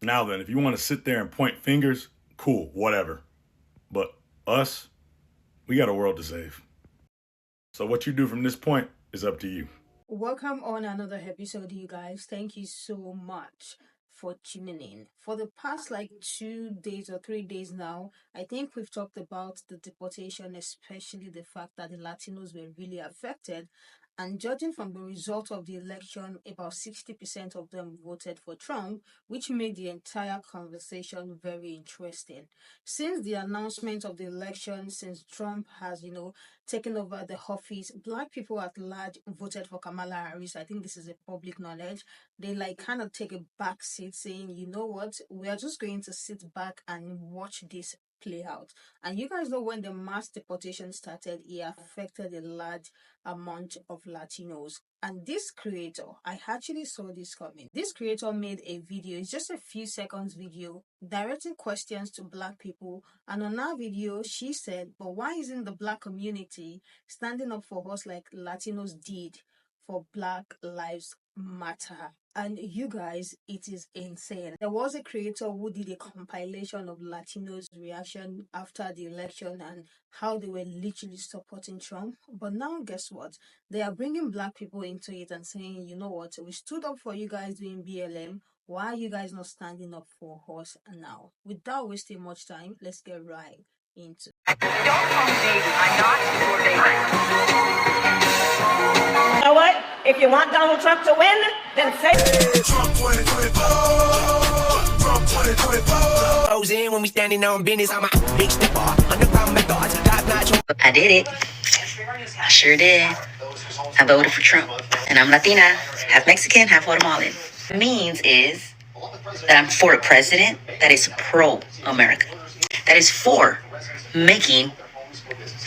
Now then, if you want to sit there and point fingers, cool, whatever. But us, we got a world to save. So what you do from this point is up to you. Welcome on another episode, you guys. Thank you so much for tuning in. For the past 2 days or 3 days now, I think we've talked about the deportation, especially the fact that the Latinos were really affected. And judging from the result of the election, about 60% of them voted for Trump, which made the entire conversation very interesting. Since the announcement of the election, since Trump has, taken over the office, Black people at large voted for Kamala Harris. I think this is a public knowledge. They kind of take a back seat saying, you know what, we are just going to sit back and watch this play out. And you guys know when the mass deportation started, it affected a large amount of Latinos. And this creator, I actually saw this coming. This creator made a video, it's just a few seconds video, directing questions to Black people. And on that video, she said, but why isn't the Black community standing up for us like Latinos did for Black Lives Matter? And you guys, it is insane. There was a creator who did a compilation of Latinos' reaction after the election and how they were literally supporting Trump. But now, guess what? They are bringing Black people into it and saying, you know what? We stood up for you guys doing BLM. Why are you guys not standing up for us now? Without wasting much time, let's get right into. Don't call me baby. I'm not your baby. You know what? If you want Donald Trump to win, then say Trump 2024. Trump 2024. In when we standing on business, I'm a big stepper. Underground methods, top notch. I did it. I sure did. I voted for Trump. And I'm Latina, half Mexican, half Guatemalan. What it means is that I'm for a president that is pro-America. That is for making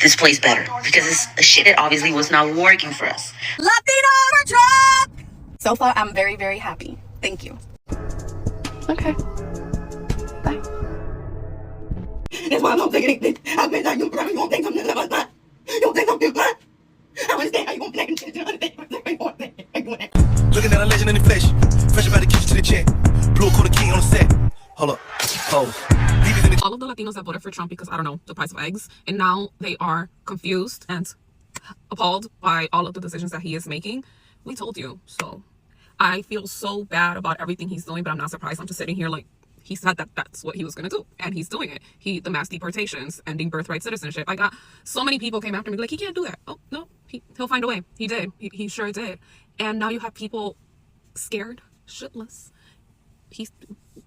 this place better. Because it's a shit that obviously was not working for us. Latino for Trump! So far, I'm very, very happy. Thank you. Okay. Bye. that's why I'm not taking it. I bet that you won't think something about that. You don't think something about that. I understand how you won't think Looking at a legend in the flesh. Fresh about the kitchen to the check. Blue quarter king on the set. Hold up. All of the Latinos that voted for Trump because, I don't know, the price of eggs, and now they are confused and appalled by all of the decisions that he is making. We told you. So I feel so bad about everything he's doing, but I'm not surprised. I'm just sitting here like, he said that that's what he was going to do, and he's doing it. The mass deportations, ending birthright citizenship. I got so many people came after me like, he can't do that. Oh, no, he'll find a way. He did. He sure did. And now you have people scared shitless.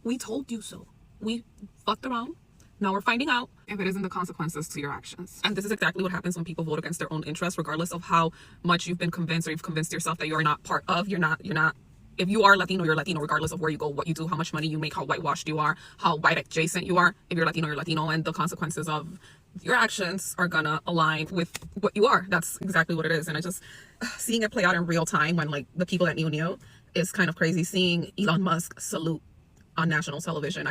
We told you so. We fucked around. Now we're finding out if it isn't the consequences to your actions. And this is exactly what happens when people vote against their own interests, regardless of how much you've been convinced or you've convinced yourself that you're not part of. You're not. If you are Latino, you're Latino, regardless of where you go, what you do, how much money you make, how whitewashed you are, how white adjacent you are. If you're Latino, you're Latino, and the consequences of your actions are gonna align with what you are. That's exactly what it is. And I just, seeing it play out in real time when like the people that knew is kind of crazy. Seeing Elon Musk salute on national television,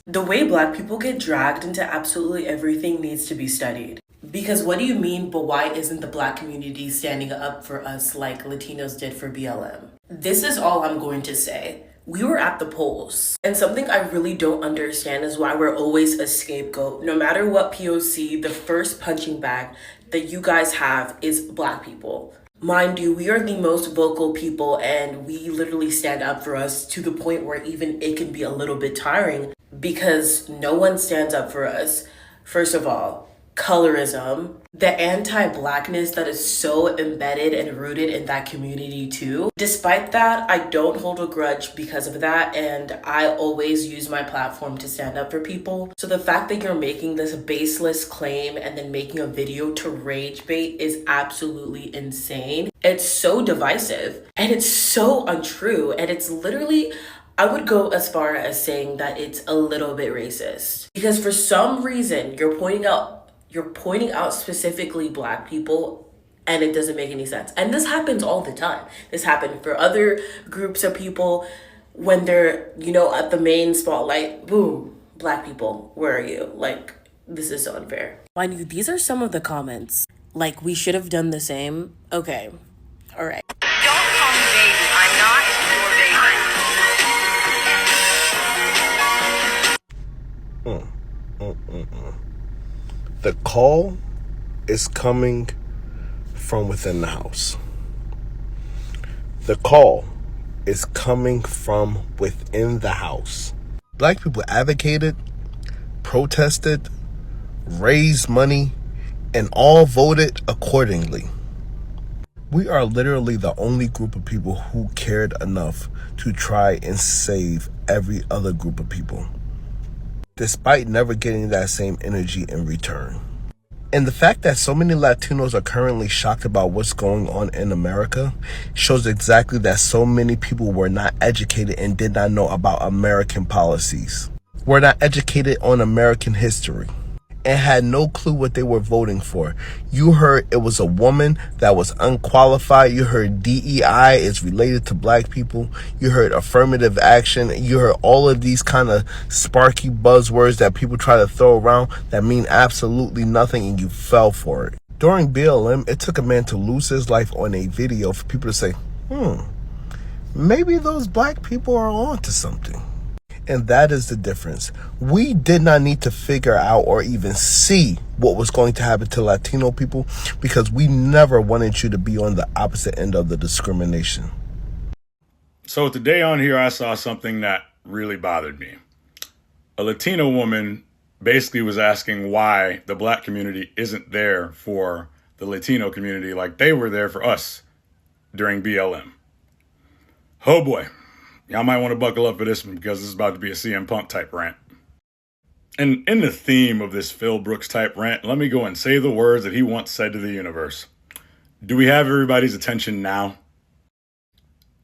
The way Black people get dragged into absolutely everything needs to be studied. Because what do you mean, but why isn't the Black community standing up for us like Latinos did for BLM? This is all I'm going to say. We were at the polls. And something I really don't understand is why we're always a scapegoat. No matter what POC, the first punching bag that you guys have is Black people. Mind you, we are the most vocal people and we literally stand up for us to the point where even it can be a little bit tiring because no one stands up for us. First of all, colorism, the anti-Blackness that is so embedded and rooted in that community too. Despite that, I don't hold a grudge because of that, and I always use my platform to stand up for people. So the fact that you're making this baseless claim and then making a video to rage bait is absolutely insane. It's so divisive and it's so untrue, and it's literally, I would go as far as saying that it's a little bit racist. Because for some reason, you're pointing out specifically Black people, and it doesn't make any sense. And this happens all the time. This happened for other groups of people when they're, at the main spotlight, boom, Black people, where are you? Like, this is so unfair. Mind you, these are some of the comments. Like, we should have done the same. Okay, all right. Don't call me baby. I'm not your baby. The call is coming from within the house. The call is coming from within the house. Black people advocated, protested, raised money, and all voted accordingly. We are literally the only group of people who cared enough to try and save every other group of people, despite never getting that same energy in return. And the fact that so many Latinos are currently shocked about what's going on in America shows exactly that so many people were not educated and did not know about American policies, were not educated on American history, and had no clue what they were voting for. You heard it was a woman that was unqualified. You heard DEI is related to black people. You heard affirmative action. You heard all of these kind of sparky buzzwords that people try to throw around that mean absolutely nothing, and you fell for it. During BLM, it took a man to lose his life on a video for people to say, maybe those black people are on to something. And that is the difference. We did not need to figure out or even see what was going to happen to Latino people because we never wanted you to be on the opposite end of the discrimination. So today on here, I saw something that really bothered me. A Latino woman basically was asking why the black community isn't there for the Latino community like they were there for us during BLM. Oh boy. Y'all might want to buckle up for this one because this is about to be a CM Punk type rant. And in the theme of this Phil Brooks type rant, let me go and say the words that he once said to the universe. Do we have everybody's attention now?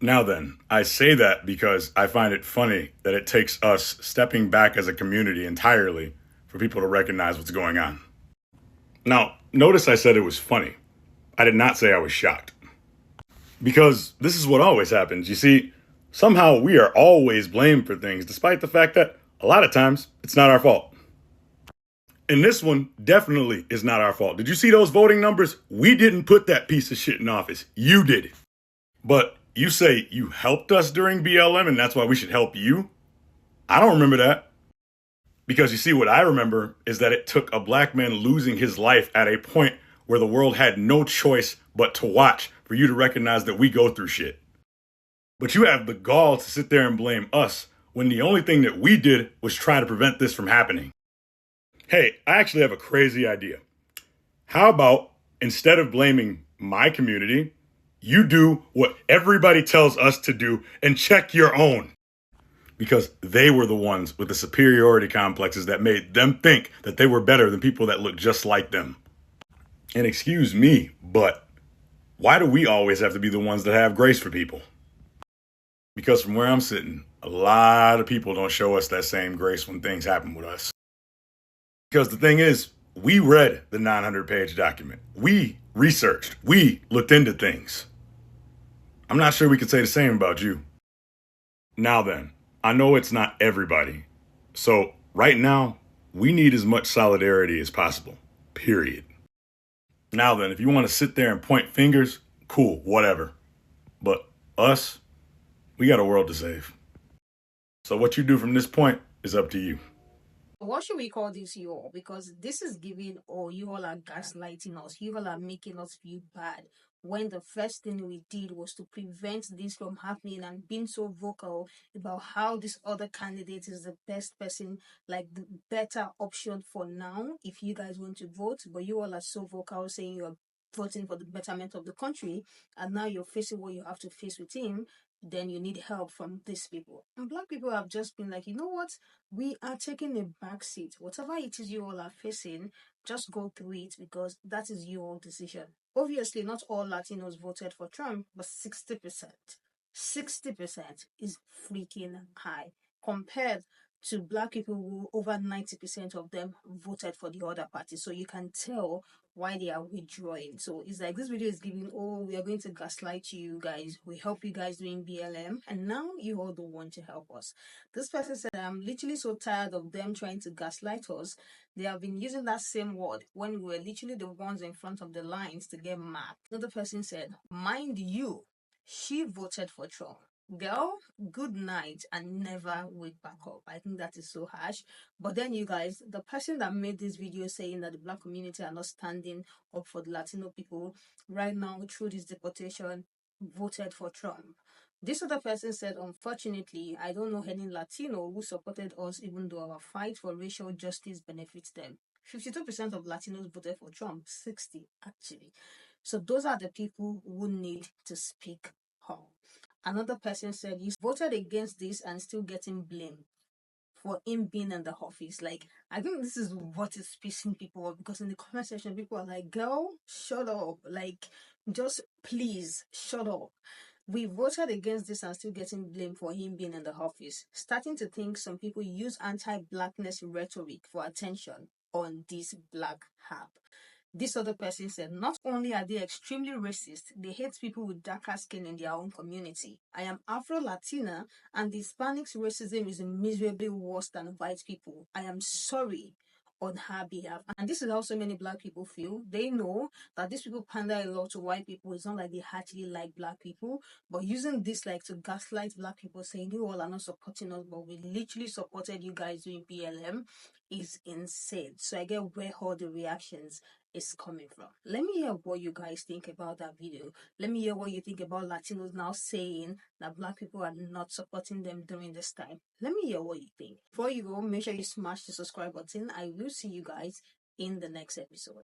Now then, I say that because I find it funny that it takes us stepping back as a community entirely for people to recognize what's going on. Now, notice I said it was funny. I did not say I was shocked. Because this is what always happens. You see, somehow we are always blamed for things, despite the fact that a lot of times it's not our fault. And this one definitely is not our fault. Did you see those voting numbers? We didn't put that piece of shit in office. You did it. But you say you helped us during BLM and that's why we should help you? I don't remember that. Because you see, what I remember is that it took a black man losing his life at a point where the world had no choice but to watch for you to recognize that we go through shit. But you have the gall to sit there and blame us when the only thing that we did was try to prevent this from happening. Hey, I actually have a crazy idea. How about instead of blaming my community, you do what everybody tells us to do and check your own? Because they were the ones with the superiority complexes that made them think that they were better than people that look just like them. And excuse me, but why do we always have to be the ones that have grace for people? Because from where I'm sitting, a lot of people don't show us that same grace when things happen with us. Because the thing is, we read the 900-page document. We researched. We looked into things. I'm not sure we could say the same about you. Now then, I know it's not everybody. So right now, we need as much solidarity as possible. Period. Now then, if you want to sit there and point fingers, cool, whatever. But us, we got a world to save. So what you do from this point is up to you. What should we call this, you all? Because this is giving, oh, you all are gaslighting us. You all are making us feel bad. When the first thing we did was to prevent this from happening and being so vocal about how this other candidate is the best person, like the better option for now, if you guys want to vote. But you all are so vocal saying you're voting for the betterment of the country, and now you're facing what you have to face with him, then you need help from these people. And black people have just been like, you know what? We are taking a back seat. Whatever it is you all are facing, just go through it because that is your decision. Obviously, not all Latinos voted for Trump, but 60%. 60% is freaking high compared to black people who over 90% of them voted for the other party. So you can tell why they are withdrawing. So it's like this video is giving, oh, we are going to gaslight you guys. We help you guys doing BLM. And now you all don't want to help us. This person said, I'm literally so tired of them trying to gaslight us. They have been using that same word when we were literally the ones in front of the lines to get mad. Another person said, mind you, she voted for Trump. girl, good night and never wake back up. I think that is so harsh. But then, you guys, the person that made this video saying that the Black community are not standing up for the Latino people right now through this deportation voted for Trump. This other person said, unfortunately, I don't know any Latino who supported us even though our fight for racial justice benefits them. 52% of Latinos voted for Trump, 60 actually. So those are the people who need to speak up. Another person said he voted against this and still getting blamed for him being in the office. Like, I think this is what is pissing people off, because in the comment section, people are like, girl, shut up. Like, just please shut up. We voted against this and still getting blamed for him being in the office. Starting to think some people use anti-blackness rhetoric for attention on this Black app. This other person said, not only are they extremely racist, they hate people with darker skin in their own community. I am Afro-Latina and the Hispanics' racism is miserably worse than white people. I am sorry on her behalf. And this is how so many Black people feel. They know that these people pander a lot to white people. It's not like they actually like Black people, but using this like to gaslight Black people, saying you all are not supporting us, but we literally supported you guys doing BLM, is insane. So I get where all the reactions is coming from. Let me hear what you guys think about that video. Let me hear what you think about Latinos now saying that Black people are not supporting them during this time. Let me hear what you think. Before you go, make sure you smash the subscribe button. I will see you guys in the next episode.